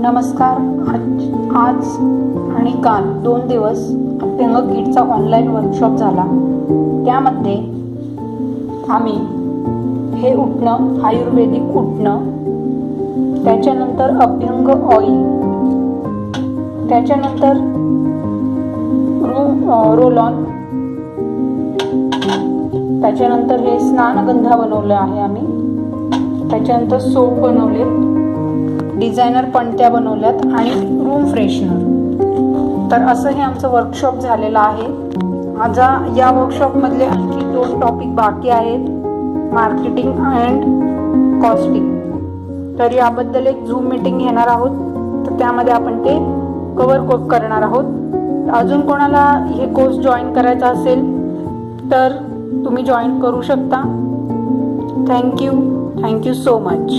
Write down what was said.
नमस्कार. आज आणि काल 2 दिवस अभ्यंग किटचा ऑनलाईन वर्कशॉप झाला. त्यामध्ये आम्ही हे उठणं, आयुर्वेदिक उठणं, त्याच्यानंतर अभ्यंग ऑइल, त्याच्यानंतर रोल ऑन, त्याच्यानंतर हे स्नानगंधा बनवलं आहे आम्ही, त्याच्यानंतर सोप बनवले, डिझायनर पणत्या बनवल्यात आणि रूम फ्रेशनर. तर असं हे आमचं वर्कशॉप झालेलं आहे. आज या वर्कशॉपमधले आणखी 2 टॉपिक बाकी आहेत, मार्केटिंग अँड कॉस्टिंग. तर याबद्दल एक झूम मीटिंग घेणार आहोत, तर त्यामध्ये आपण ते कव्हर करणार आहोत. अजून कोणाला हे कोर्स जॉईन करायचा असेल तर तुम्ही जॉईन करू शकता. Thank you so much.